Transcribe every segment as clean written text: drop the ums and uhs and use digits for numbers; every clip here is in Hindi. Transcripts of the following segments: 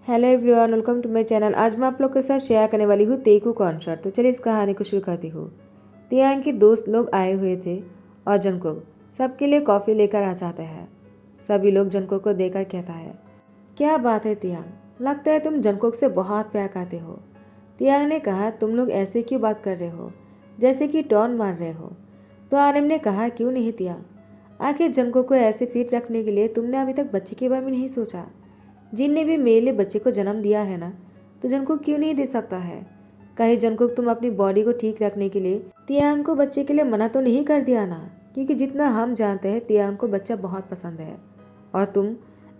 Hello everyone, welcome to my channel. आज मैं आप लोग के साथ शेयर करने वाली हूँ तेकू कॉन्सर्ट। तो चलिए इस कहानी को शुरू करती हूँ। तियांग के दोस्त लोग आए हुए थे और जंगकुक सबके लिए कॉफ़ी लेकर आ जाता है। सभी लोग जंगकुक को देखकर कहता है, क्या बात है तियांग, लगता है तुम जंगकुक से बहुत प्यार करते हो। तियांग ने कहा, तुम लोग ऐसे क्यों बात कर रहे हो, जैसे कि टॉन मार रहे हो। तो आर्यन ने कहा, क्यों नहीं तियांग, आखिर जंगकुक को ऐसे फिट रखने के लिए तुमने अभी तक बच्चे के बारे में नहीं सोचा। जिन ने भी मेरे लिए बच्चे को जन्म दिया है ना, तो जंगकुक क्यों नहीं दे सकता है। कहीं जंगकुक तुम अपनी बॉडी को ठीक रखने के लिए तियांग को बच्चे के लिए मना तो नहीं कर दिया ना, क्योंकि जितना हम जानते हैं तियांग को बच्चा बहुत पसंद है। और तुम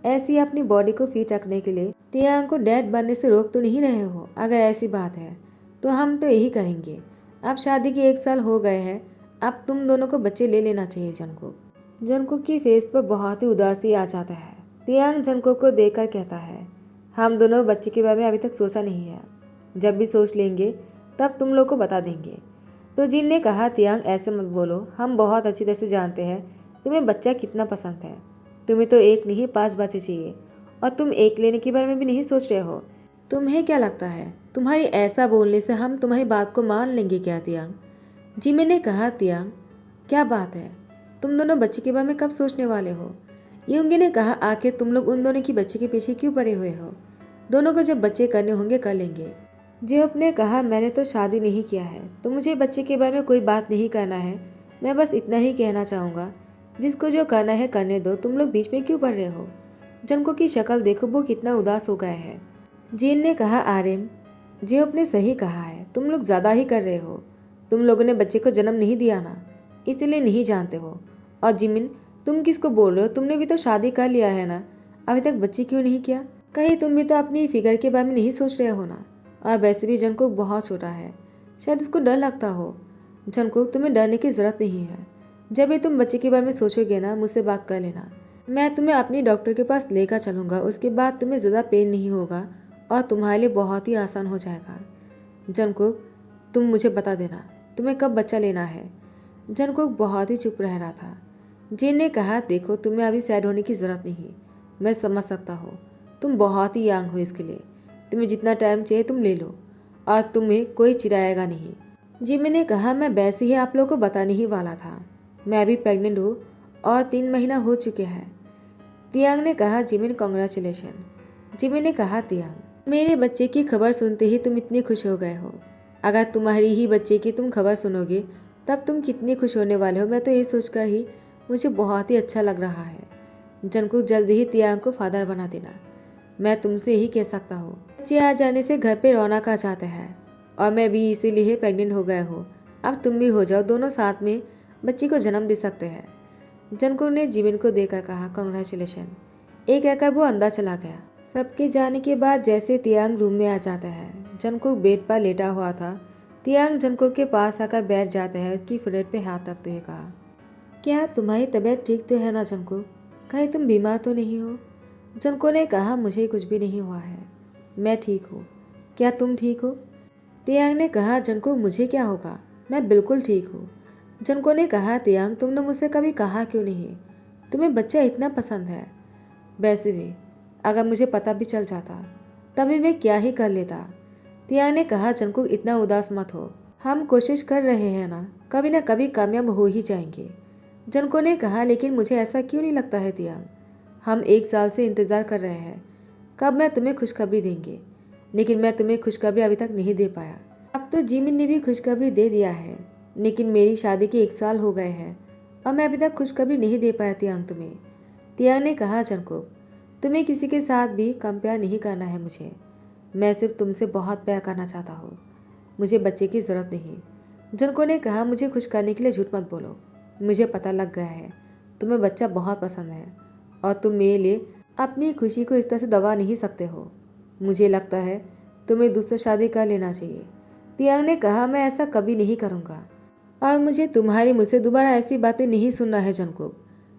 ऐसी अपनी बॉडी को फिट रखने के लिए तियांग को डैड बनने से रोक तो नहीं रहे हो। अगर ऐसी बात है तो हम तो यही करेंगे। अब शादी के 1 साल हो गए हैं, अब तुम दोनों को बच्चे ले लेना चाहिए। जंगकुक की फेस पर बहुत ही उदासी आ जाता है। तियांग जंगकुक को देखकर कहता है, हम दोनों बच्चे के बारे में अभी तक सोचा नहीं है, जब भी सोच लेंगे तब तुम लोग को बता देंगे। तो जिन ने कहा, तियांग ऐसे मत बोलो, हम बहुत अच्छी तरह से जानते हैं तुम्हें बच्चा कितना पसंद है। तुम्हें तो एक नहीं 5 बच्चे चाहिए, और तुम एक लेने के बारे में भी नहीं सोच रहे हो। तुम्हें क्या लगता है तुम्हारी ऐसा बोलने से हम तुम्हारी बात को मान लेंगे क्या तियांग। जिमी ने कहा, तियांग क्या बात है, तुम दोनों बच्चे के बारे में कब सोचने वाले हो। यूंगी ने कहा, आखिर तुम लोग उन दोनों की बच्चे के पीछे क्यों पड़े हुए हो। दोनों को जब बच्चे करने होंगे कर लेंगे। जेहोप ने कहा, मैंने तो शादी नहीं किया है तो मुझे बच्चे के बारे में कोई बात नहीं करना है। मैं बस इतना ही कहना चाहूँगा, जिसको जो करना है करने दो, तुम लोग बीच में क्यों पड़ रहे हो। जंको की शक्ल देखो, वो कितना उदास हो गया है। जीन ने कहा, आर्यन जेहोप ने सही कहा है, तुम लोग ज़्यादा ही कर रहे हो। तुम लोगों ने बच्चे को जन्म नहीं दिया ना, इसीलिए नहीं जानते हो। और जिमिन, तुम किसको बोल रहे हो, तुमने भी तो शादी कर लिया है ना, अभी तक बच्चे क्यों नहीं किया। कहीं तुम भी तो अपनी फिगर के बारे में नहीं सोच रहे हो ना। और वैसे भी जंकुक बहुत छोटा है, शायद इसको डर लगता हो। जंकुक, तुम्हें डरने की जरूरत नहीं है। जब भी तुम बच्चे के बारे में सोचोगे ना, मुझसे बात कर लेना। मैं तुम्हें अपनी डॉक्टर के पास लेकर चलूँगा, उसके बाद तुम्हें ज़्यादा पेन नहीं होगा और तुम्हारे लिए बहुत ही आसान हो जाएगा। जंकुक, तुम मुझे बता देना तुम्हें कब बच्चा लेना है। जंकुक बहुत ही चुप रह रहा था। जिन ने कहा, देखो तुम्हें अभी सैड होने की ज़रूरत नहीं, मैं समझ सकता हूँ, तुम बहुत ही यंग हो, इसके लिए तुम्हें जितना टाइम चाहिए तुम ले लो और तुम्हें कोई चिढ़ाएगा नहीं। जिमी ने कहा, मैं वैसे ही आप लोगों को बताने ही वाला था, मैं अभी प्रेग्नेंट हूँ और 3 महीना हो चुके हैं। तियांग ने कहा, जिमिन कॉन्ग्रेचुलेशन। जिमी ने कहा, तियांग मेरे बच्चे की खबर सुनते ही तुम इतनी खुश हो गए हो। अगर तुम्हारी ही बच्चे की तुम खबर सुनोगे तब तुम कितनी खुश होने वाले हो, मैं तो ये सोचकर ही मुझे बहुत ही अच्छा लग रहा है। जंकुक, जल्दी ही तियांग को फादर बना देना, मैं तुमसे यही कह सकता हूँ। बच्चे आ जाने से घर पे रौनक आ जाता है और मैं भी इसीलिए प्रेग्नेंट हो गया हूँ। अब तुम भी हो जाओ, दोनों साथ में बच्ची को जन्म दे सकते हैं। जंकुक ने जिमिन को देकर कहा, कॉन्ग्रेचुलेशन। एक कहकर वो अंदर चला गया। सबके जाने के बाद जैसे तियांग रूम में आ जाता है, जंकुक बेड पर लेटा हुआ था। तियांग जंकुक के पास आकर बैठ जाता है, उसकी फोrehead पे हाथ रखते हुए कहा, क्या तुम्हारी तबीयत ठीक तो है ना जंकुक, कहीं तुम बीमार तो नहीं हो। जंकुक ने कहा, मुझे कुछ भी नहीं हुआ है, मैं ठीक हूँ, क्या तुम ठीक हो। तियांग ने कहा, जंकुक मुझे क्या होगा, मैं बिल्कुल ठीक हूँ। जंकुक ने कहा, तियांग तुमने मुझसे कभी कहा क्यों नहीं तुम्हें बच्चा इतना पसंद है। वैसे भी अगर मुझे पता भी चल जाता तभी मैं क्या ही कर लेता। तियांग ने कहा, जंकुक इतना उदास मत हो, हम कोशिश कर रहे हैं ना कभी कामयाब हो ही जाएंगे। जंकुक ने कहा, लेकिन मुझे ऐसा क्यों नहीं लगता है तियांग, हम 1 साल से इंतज़ार कर रहे हैं, कब मैं तुम्हें खुशखबरी देंगे, लेकिन मैं तुम्हें खुशखबरी अभी तक नहीं दे पाया। अब तो जिमिन ने भी खुशखबरी दे दिया है, लेकिन मेरी शादी के 1 साल हो गए हैं और मैं अभी तक खुशखबरी नहीं दे पाया तियांग तुम्हें। तियांग ने कहा, जंकुक तुम्हें किसी के साथ भी कंपेयर नहीं करना है मुझे, मैं सिर्फ तुमसे बहुत प्यार करना चाहता हूँ, मुझे बच्चे की ज़रूरत नहीं। जंकुक ने कहा, मुझे खुश करने के लिए झूठ मत बोलो, मुझे पता लग गया है तुम्हें बच्चा बहुत पसंद है और तुम मेरे लिए अपनी खुशी को इस तरह से दबा नहीं सकते हो। मुझे लगता है तुम्हें दूसरी शादी कर लेना चाहिए। तियांग ने कहा, मैं ऐसा कभी नहीं करूँगा और मुझे तुम्हारी मुझसे दोबारा ऐसी बातें नहीं सुनना है जंकुक।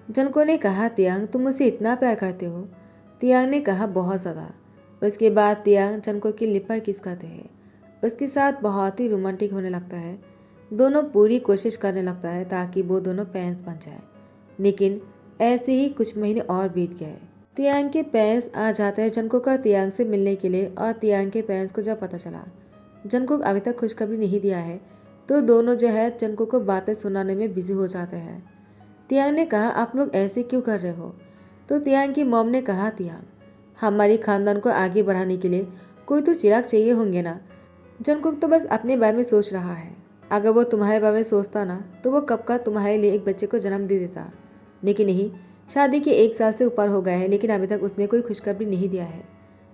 जंकुक ने कहा, तियांग तुम मुझसे इतना प्यार करते हो। तियांग ने कहा, बहुत ज़्यादा। उसके बाद तियांग जंकुक की लिप पर किस करते हैं, उसके साथ बहुत ही रोमांटिक होने लगता है। दोनों पूरी कोशिश करने लगता है ताकि वो दोनों पेरेंट्स बन जाए, लेकिन ऐसे ही कुछ महीने और बीत गए। तियांग के पेरेंट्स आ जाते हैं जंगकुक का तियांग से मिलने के लिए। और तियांग के पेरेंट्स को जब पता चला जंगकुक अभी तक खुशखबरी नहीं दिया है तो दोनों जो है जंगकुक को बातें सुनाने में बिजी हो जाते हैं। तियांग ने कहा, आप लोग ऐसे क्यों कर रहे हो? तो तियांग की मॉम ने कहा, तियांग हमारी खानदान को आगे बढ़ाने के लिए कोई तो चिराग चाहिए होंगे ना। जंगकुक तो बस अपने बारे में सोच रहा है। अगर वो तुम्हारे बारे में सोचता ना तो वो कब का तुम्हारे लिए एक बच्चे को जन्म दे देता। लेकिन नहीं, शादी के 1 साल से ऊपर हो गया है लेकिन अभी तक उसने कोई खुशखबरी नहीं दिया है।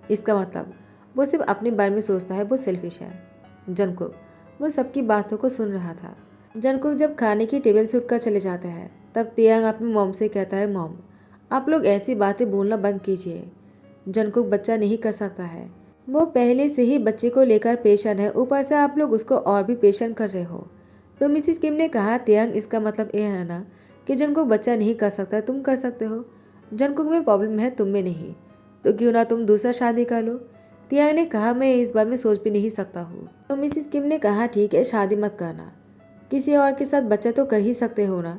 इसका मतलब वो सिर्फ अपने बारे में सोचता है, वो सेल्फिश है। जंगकुक वो सबकी बातों को सुन रहा था। जंगकुक जब खाने की टेबल से उठकर चले जाते हैं तब तियांग अपनी मॉम से कहता है, मॉम आप लोग ऐसी बातें बोलना बंद कीजिए। जंगकुक बच्चा नहीं कर सकता है, वो पहले से ही बच्चे को लेकर पेशेंट है, ऊपर से आप लोग उसको और भी पेशेंट कर रहे हो। तो मिसिस किम ने कहा, तियांग इसका मतलब यह है ना कि जंगकुक बच्चा नहीं कर सकता, तुम कर सकते हो। जंगकुक में प्रॉब्लम है, तुम में नहीं। तो क्यों ना तुम दूसरा शादी कर लो। तियांग ने कहा, मैं इस बारे में सोच भी नहीं सकता हूँ। तो मिसिस किम ने कहा, ठीक है शादी मत करना, किसी और के साथ बच्चा तो कर ही सकते हो ना।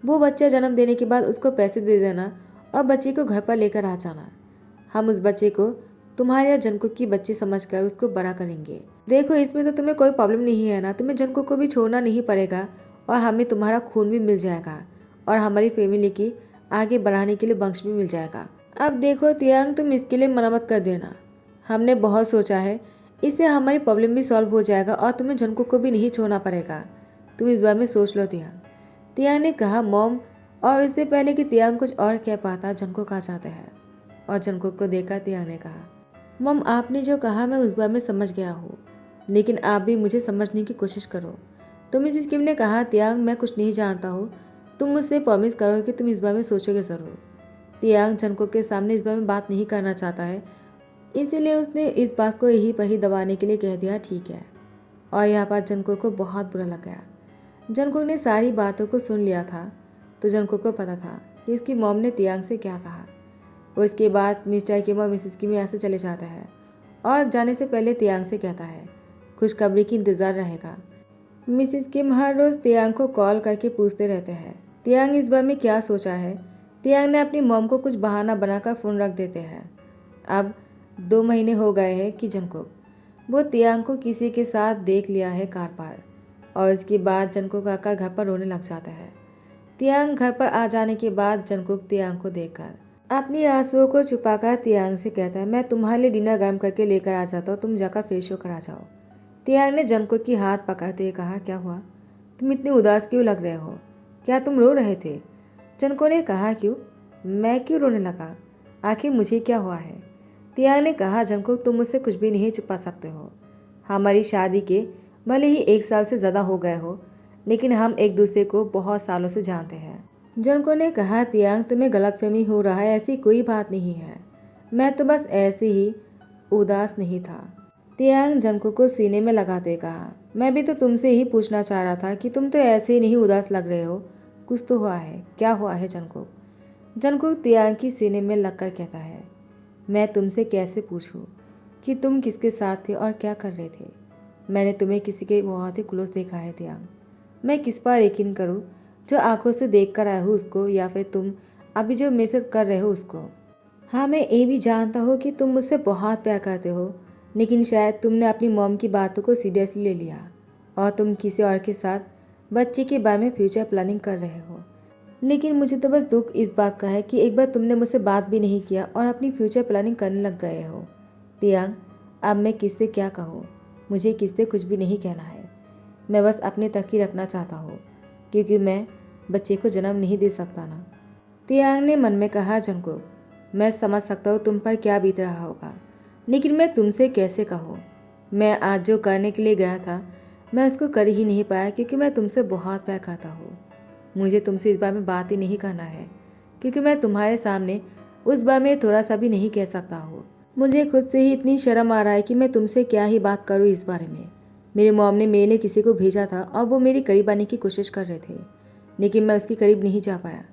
वो बच्चा जन्म देने के बाद उसको पैसे दे देना और बच्चे को घर पर लेकर आ जाना। हम उस बच्चे को तुम्हारे या जंगकुक की बच्ची समझकर उसको बड़ा करेंगे। देखो इसमें तो तुम्हें कोई प्रॉब्लम नहीं है ना, तुम्हें जंगकुक को भी छोड़ना नहीं पड़ेगा और हमें तुम्हारा खून भी मिल जाएगा और हमारी फैमिली की आगे बढ़ाने के लिए वंश भी मिल जाएगा। अब देखो तियांग, तुम इसके लिए मना मत कर देना, हमने बहुत सोचा है, इससे हमारी प्रॉब्लम भी सॉल्व हो जाएगा और तुम्हें जंगकुक को भी नहीं छोड़ना पड़ेगा। तुम इस बारे में सोच लो तियांग। तियांग ने कहा, मॉम। और इससे पहले कि तियांग कुछ और कह पाता जंगकुक आ जाते हैं और जंगकुक को देखकर तियांग ने कहा, मॉम आपने जो कहा मैं उस बारे में समझ गया हूँ, लेकिन आप भी मुझे समझने की कोशिश करो। तो मिसिस किम ने कहा, तियांग मैं कुछ नहीं जानता हूँ, तुम मुझसे प्रॉमिस करो कि तुम इस बारे में सोचोगे ज़रूर। तियांग जंगकुक के सामने इस बारे में बात नहीं करना चाहता है, इसीलिए उसने इस बात को यही पर ही दबाने के लिए कह दिया, ठीक है। और यह बात जंगकुक को बहुत बुरा लग गया। जंगकुक ने सारी बातों को सुन लिया था तो जंगकुक को पता था कि इसकी मॉम ने तियांग से क्या कहा। वो इसके बाद मिस्टर किम और मिसेस किम यहाँ से चले जाता है और जाने से पहले तियांग से कहता है, खुशखबरी की इंतज़ार रहेगा। मिसेस किम हर रोज़ तियांग को कॉल करके पूछते रहते हैं तियांग इस बार में क्या सोचा है। तियांग ने अपनी मॉम को कुछ बहाना बनाकर फ़ोन रख देते हैं। अब 2 महीने हो गए हैं कि जंगकुक वो तियांग को किसी के साथ देख लिया है कार पर और इसके बाद जंगकुक आकर घर पर रोने लग जाता है। तियांग घर पर आ जाने के बाद जंगकुक तियांग को देखकर अपनी आंसुओं को छुपाकर तियांग से कहता है, मैं तुम्हारे लिए डिनर गर्म करके लेकर आ जाता हूँ, तुम जाकर फ्रेश होकर आ जाओ। तियांग ने जंगकुक की हाथ पकड़ते हुए कहा, क्या हुआ, तुम इतने उदास क्यों लग रहे हो, क्या तुम रो रहे थे? जंगकुक ने कहा, क्यों, मैं क्यों रोने लगा, आखिर मुझे क्या हुआ है? तियांग ने कहा, जंगकुक तुम मुझसे कुछ भी नहीं छुपा सकते हो। हमारी शादी के भले ही 1 साल से ज़्यादा हो गए हो लेकिन हम एक दूसरे को बहुत सालों से जानते हैं। जंगकुक ने कहा, तियांग तुम्हें गलतफहमी हो रहा है, ऐसी कोई बात नहीं है, मैं तो बस ऐसे ही उदास नहीं था। तियांग जंगकुक को सीने में लगाते कहा, मैं भी तो तुमसे ही पूछना चाह रहा था कि तुम तो ऐसे ही नहीं उदास लग रहे हो, कुछ तो हुआ है, क्या हुआ है जंगकुक? जंगकुक तियांग की सीने में लगकर कहता है, मैं तुमसे कैसे पूछूं कि तुम किसके साथ थे और क्या कर रहे थे? मैंने तुम्हें किसी के बहुत ही क्लोज देखा है तियांग, मैं किस पर यकीन करूं, जो आंखों से देख कर आया हूँ उसको या फिर तुम अभी जो मैसेज कर रहे हो उसको? हाँ मैं ये भी जानता हूँ कि तुम मुझसे बहुत प्यार करते हो लेकिन शायद तुमने अपनी मॉम की बातों को सीरियसली ले लिया और तुम किसी और के साथ बच्चे के बारे में फ्यूचर प्लानिंग कर रहे हो। लेकिन मुझे तो बस दुख इस बात का है कि एक बार तुमने मुझसे बात भी नहीं किया और अपनी फ्यूचर प्लानिंग करने लग गए हो। तियांग अब मैं किससे क्या कहूँ, मुझे किससे कुछ भी नहीं कहना है, मैं बस अपने तक ही रखना चाहता हूँ क्योंकि मैं बच्चे को जन्म नहीं दे सकता ना। तियांग ने मन में कहा, जंगकुक मैं समझ सकता हूँ तुम पर क्या बीत रहा होगा लेकिन मैं तुमसे कैसे कहूँ, मैं आज जो करने के लिए गया था मैं उसको कर ही नहीं पाया क्योंकि मैं तुमसे बहुत प्यार करता हूँ। मुझे तुमसे इस बारे में बात ही नहीं करना है क्योंकि मैं तुम्हारे सामने उस बारे में थोड़ा सा भी नहीं कह सकता हूँ। मुझे खुद से ही इतनी शर्म आ रहा है कि मैं तुमसे क्या ही बात करूँ इस बारे में। मेरे मॉम ने मेरे लिए किसी को भेजा था और वो मेरी करीब आने की कोशिश कर रहे थे लेकिन मैं उसके करीब नहीं जा पाया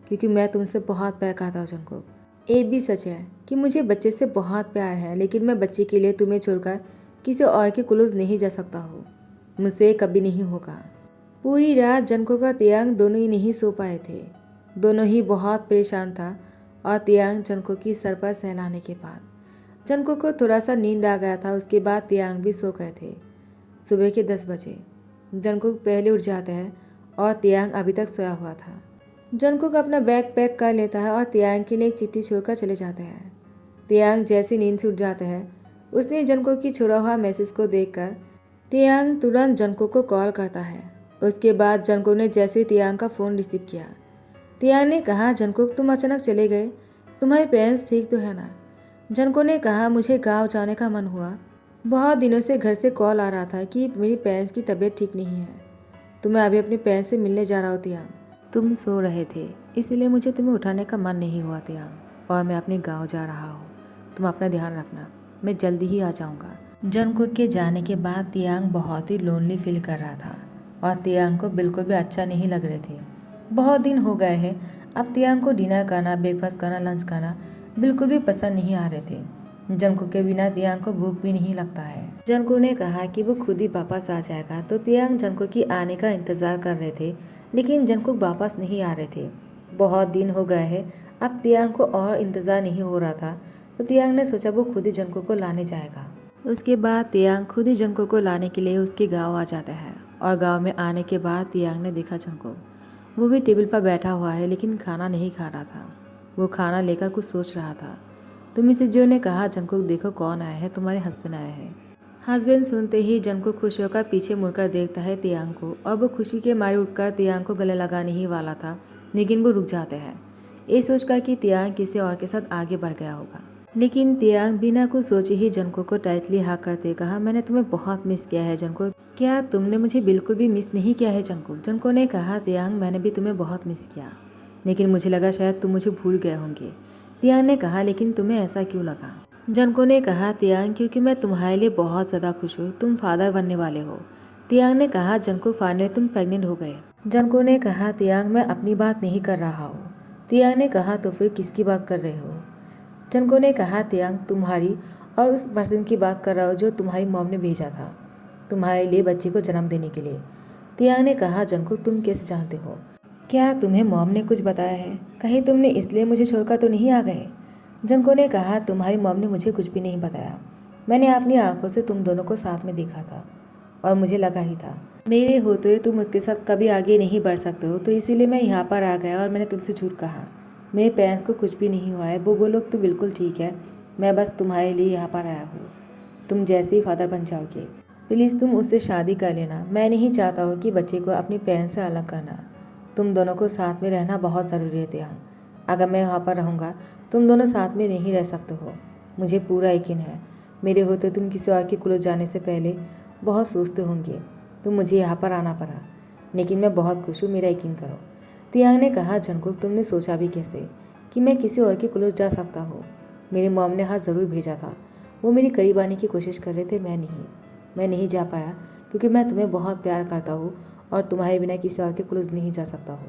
क्योंकि मैं तुमसे बहुत प्यार करता हूँ जंगकुक। ये भी सच है कि मुझे बच्चे से बहुत प्यार है लेकिन मैं बच्चे के लिए तुम्हें छोड़कर किसी और के क्लोज नहीं जा सकता हूँ, मुझसे कभी नहीं होगा। पूरी रात जंगकुक और तियांग दोनों ही नहीं सो पाए थे, दोनों ही बहुत परेशान था और तियांग जंगकुक की सर पर सहलाने के बाद जंगकुक को थोड़ा सा नींद आ गया था। उसके बाद तियांग भी सो गए थे। सुबह के 10 बजे जंगकुक पहले उठ जाते हैं और तियांग अभी तक सोया हुआ था। जंगकुक अपना बैग पैक कर लेता है और तियांग के लिए एक चिट्ठी छोड़कर चले जाते हैं। तियांग जैसे नींद से उठ जाते हैं, उसने जंगकुक की छोड़ा हुआ मैसेज को देखकर तियांग तुरंत जंगकुक को कॉल करता है। उसके बाद जंगकुक ने जैसे तियांग का फ़ोन रिसीव किया, तियांग ने कहा, जंगकुक तुम अचानक चले गए, तुम्हारे पेरेंट्स ठीक तो है ना? जंगकुक ने कहा, मुझे गाँव जाने का मन हुआ। बहुत दिनों से घर से कॉल आ रहा था कि मेरी पेरेंट्स की तबीयत ठीक नहीं है, तो मैं अभी अपने पेरेंट्स से मिलने जा रहा हूँ तियांग। तुम सो रहे थे इसलिए मुझे तुम्हें उठाने का मन नहीं हुआ तियांग, और मैं अपने गाँव जा रहा हूँ। तुम अपना ध्यान रखना, मैं जल्दी ही आ जाऊँगा। जंगकुक के जाने के बाद तियांग बहुत ही लोनली फील कर रहा था और तियांग को बिल्कुल भी अच्छा नहीं लग रहे थे। बहुत दिन हो गए हैं, अब तियांग को डिनर करना, ब्रेकफास्ट करना, लंच करना बिल्कुल भी पसंद नहीं आ रहे थे। जंगकुक के बिना तियांग को भूख भी नहीं लगता है। जंगकुक ने कहा कि वो खुद ही वापस आ जाएगा, तो तियांग जंगकुक की आने का इंतजार कर रहे थे, लेकिन जंगकुक वापस नहीं आ रहे थे। बहुत दिन हो गए हैं, अब तियांग को और इंतज़ार नहीं हो रहा था, तो तियांग ने सोचा वो खुद ही जंगकुक को लाने जाएगा। उसके बाद तियांग खुद ही जंगकुक को लाने के लिए उसके गांव आ जाता है, और गांव में आने के बाद तियांग ने देखा जंगकुक, वो भी टेबल पर बैठा हुआ है, लेकिन खाना नहीं खा रहा था। वो खाना लेकर कुछ सोच रहा था। तो मिसेस जियो ने कहा, जंगकुक देखो कौन आया है, तुम्हारे हस्बैंड आए हैं। हस्बैंड सुनते ही जंगकुक खुश होकर पीछे मुड़कर देखता है तियांग को, और वो खुशी के मारे उठकर तियांग को गले लगाने ही वाला था, लेकिन वो रुक जाते हैं, ये सोचकर कि तियांग किसी और के साथ आगे बढ़ गया होगा। लेकिन तियांग बिना कुछ सोचे ही जंगकुक को टाइटली हाथ करते कहा, मैंने तुम्हें बहुत मिस किया है जंगकुक, क्या तुमने मुझे बिल्कुल भी मिस नहीं किया है जंगकुक? जंगकुक ने कहा, तियांग मैंने भी तुम्हें बहुत मिस किया, लेकिन मुझे लगा शायद तुम मुझे भूल गए होंगे। तियांग ने कहा, लेकिन तुम्हें ऐसा क्यों लगा? जंगकुक ने कहा, तियांग क्योंकि मैं तुम्हारे लिए बहुत ज़्यादा खुश हूँ, तुम फादर बनने वाले हो। तियांग ने कहा, जंगकुक फाइनली तुम प्रेग्नेंट हो गए। जंगकुक ने कहा, तियांग मैं अपनी बात नहीं कर रहा हूँ। तियांग ने कहा, तो फिर किसकी बात कर रहे हो? जंगकुक ने कहा, तियांग तुम्हारी और उस पर्सन की बात कर रहा हो जो तुम्हारी मॉम ने भेजा था तुम्हारे लिए बच्ची को जन्म देने के लिए। तियांग ने कहा, जंगकुक तुम कैसे जानते हो? क्या तुम्हें मॉम ने कुछ बताया है? कहीं तुमने इसलिए मुझे छोड़कर तो नहीं आ गए? जंगकुक ने कहा, तुम्हारी मॉम ने मुझे कुछ भी नहीं बताया, मैंने अपनी आंखों से तुम दोनों को साथ में देखा था और मुझे लगा ही था मेरे होते तुम उसके साथ कभी आगे नहीं बढ़ सकते हो, तो इसीलिए मैं यहाँ पर आ गया और मैंने तुमसे झूठ कहा। मेरे पेरेंट्स को कुछ भी नहीं हुआ है, वो लोग तो बिल्कुल ठीक है, मैं बस तुम्हारे लिए यहाँ पर आया हूँ। तुम जैसे ही फादर बन जाओगे प्लीज़ तुम उससे शादी कर लेना। मैं नहीं चाहता हूँ कि बच्चे को अपने पेरेंट्स से अलग करना। तुम दोनों को साथ में रहना बहुत ज़रूरी है तियांग। अगर मैं यहाँ पर रहूँगा तुम दोनों साथ में नहीं रह सकते हो। मुझे पूरा यकीन है मेरे होते तुम किसी और के क्लोज जाने से पहले बहुत सोचते होंगे। तुम मुझे यहाँ पर आना पड़ा, लेकिन मैं बहुत खुश हूँ, मेरा यकीन करो। तियांग ने कहा, जंगकुक तुमने सोचा भी कैसे कि मैं किसी और के क्लोज जा सकता हूँ? मेरी मॉम ने हाथ ज़रूर भेजा था, वो मेरी करीब आने की कोशिश कर रहे थे, मैं नहीं जा पाया क्योंकि मैं तुम्हें बहुत प्यार करता हूँ और तुम्हारे बिना किसी और के क्लोज नहीं जा सकता हूँ।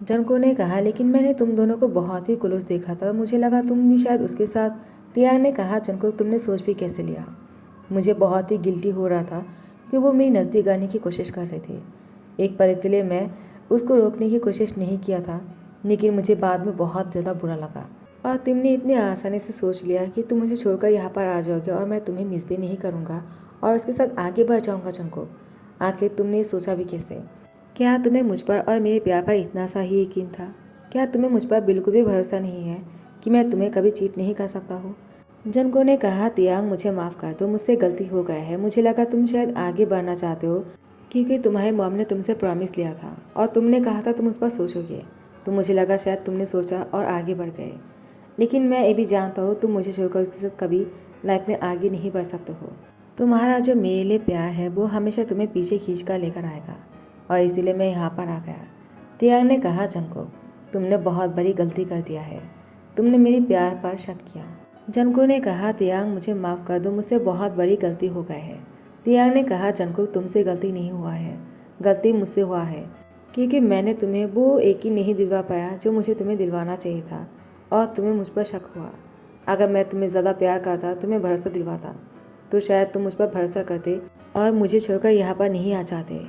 जंगकुक ने कहा, लेकिन मैंने तुम दोनों को बहुत ही क्लोज देखा था, मुझे लगा तुम भी शायद उसके साथ। तियांग ने कहा, जंगकुक तुमने सोच भी कैसे लिया? मुझे बहुत ही गिल्टी हो रहा था कि वो मेरी नज़दीक आने की कोशिश कर रहे थे। एक पल के लिए मैं उसको रोकने की कोशिश नहीं किया था, लेकिन मुझे बाद में बहुत ज़्यादा बुरा लगा और तुमने इतनी आसानी से सोच लिया कि तुम मुझे छोड़कर यहाँ पर आ जाओगे और मैं तुम्हें मिस भी नहीं करूँगा और उसके साथ आगे बढ़ जाऊँगा। जंगकुक आखिर तुमने सोचा भी कैसे? क्या तुम्हें मुझ पर और मेरे प्यार पर इतना सा ही यकीन था? क्या तुम्हें मुझ पर बिल्कुल भी भरोसा नहीं है कि मैं तुम्हें कभी चीट नहीं कर सकता हूँ? जंगकुक ने कहा, तियांग मुझे माफ़ कर दो, मुझसे गलती हो गया है। मुझे लगा तुम शायद आगे बढ़ना चाहते हो क्योंकि तुम्हारी मॉम ने तुमसे प्रॉमिस लिया था और तुमने कहा था तुम उस पर सोचोगे, तो मुझे लगा शायद तुमने सोचा और आगे बढ़ गए। लेकिन मैं ये भी जानता हूँ तुम मुझे छोड़कर किसी से कभी लाइफ में आगे नहीं बढ़ सकते हो। तुम्हारा जो मेरे लिए प्यार है वो हमेशा तुम्हें पीछे खींच कर लेकर आएगा और इसीलिए मैं यहाँ पर आ गया। तियांग ने कहा, जंगकुक तुमने बहुत बड़ी गलती कर दिया है, तुमने मेरे प्यार पर शक किया। जंगकुक ने कहा, तियांग मुझे माफ़ कर दो, मुझसे बहुत बड़ी गलती हो गई है। तियांग ने कहा, जंगकुक तुमसे गलती नहीं हुआ है, गलती मुझसे हुआ है क्योंकि मैंने तुम्हें वो एक ही नहीं दिलवा पाया जो मुझे तुम्हें दिलवाना चाहिए था और तुम्हें मुझ पर शक हुआ। अगर मैं तुम्हें ज़्यादा प्यार करता, तुम्हें भरोसा दिलवाता, तो शायद तुम मुझ पर भरोसा करते और मुझे छोड़कर यहाँ पर नहीं आ जाते।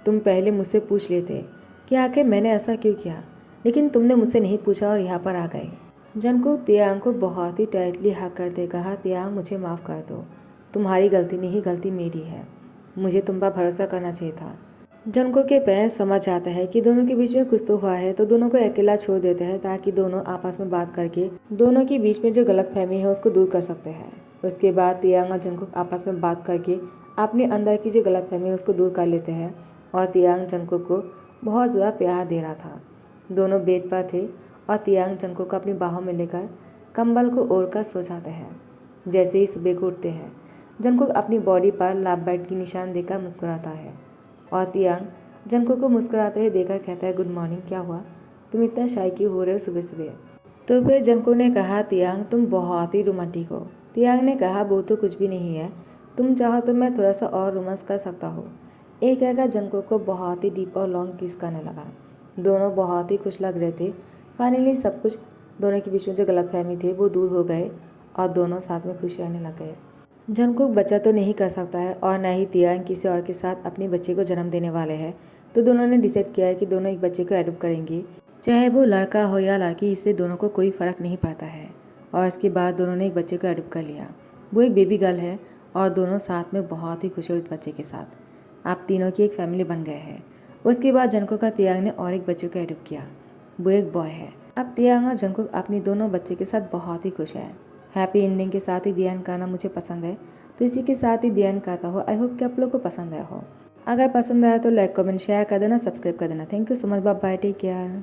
तुम पहले मुझसे पूछ लेते कि आखिर मैंने ऐसा क्यों किया, लेकिन तुमने मुझसे नहीं पूछा और यहाँ पर आ गए। जंगकुक तियांग को बहुत ही टाइटली हक करते कहा, तियांग मुझे माफ़ कर दो, तुम्हारी गलती नहीं, गलती मेरी है, मुझे तुम पर भरोसा करना चाहिए था। जंगकुक के पेरेंट्स समझ जाता है कि दोनों के बीच में कुछ तो हुआ है, तो दोनों को अकेला छोड़ देते हैं ताकि दोनों आपस में बात करके दोनों के बीच में जो गलतफहमी है उसको दूर कर सकते हैं। उसके बाद तियांग और जंगकुक आपस में बात करके अपने अंदर की जो गलतफहमी है उसको दूर कर लेते हैं और तियांग जंगकुक को बहुत ज़्यादा प्यार दे रहा था। दोनों बेड पर थे और तियांग जंगकुक को अपनी बाहों में लेकर कंबल को ओढ़कर सो जाते हैं। जैसे ही सुबह को उठते हैं, जंगकुक अपनी बॉडी पर लव बाइट की निशान देकर मुस्कुराता है और तियांग जंगकुक को मुस्कुराते हुए देखकर कहता है, गुड मॉर्निंग, क्या हुआ, तुम इतना शाय क्यों हो रहे हो सुबह सुबह। तो फिर जंगकुक ने कहा, तियांग तुम बहुत ही रोमांटिक हो। तियांग ने कहा, वो तो कुछ भी नहीं है, तुम चाहो तो मैं थोड़ा सा और रोमांस कर सकता हूँ। एक कहकर जंगकुक को बहुत ही डीप और लॉन्ग किस करने लगा। दोनों बहुत ही खुश लग रहे थे। फाइनली सब कुछ, दोनों के बीच में जो गलतफहमी थे वो दूर हो गए और दोनों साथ में खुश रहने लग गए। जंगकुक बच्चा तो नहीं कर सकता है और न ही तियांग किसी और के साथ अपने बच्चे को जन्म देने वाले हैं, तो दोनों ने डिसाइड किया है कि दोनों एक बच्चे को एडॉप्ट करेंगे, चाहे वो लड़का हो या लड़की, इससे दोनों को कोई फ़र्क नहीं पड़ता है। और इसके बाद दोनों ने एक बच्चे को एडॉप्ट कर लिया। वो एक बेबी गर्ल है और दोनों साथ में बहुत ही खुश है उस बच्चे के साथ। आप तीनों की एक फैमिली बन गए हैं। उसके बाद जंगकुक का तियांग ने और एक बच्चे को एडॉप्ट किया, वो एक बॉय है। अब तियांग और जंगकुक अपनी दोनों बच्चे के साथ बहुत ही खुश है। हैप्पी एंडिंग के साथ ही दी एंड करना मुझे पसंद है, तो इसी के साथ ही दी एंड करता हो। आई होप कि आप लोग को पसंद आया हो। अगर पसंद आया तो लाइक कमेंट शेयर कर देना, सब्सक्राइब कर देना। Thank you so much, bye bye, take care.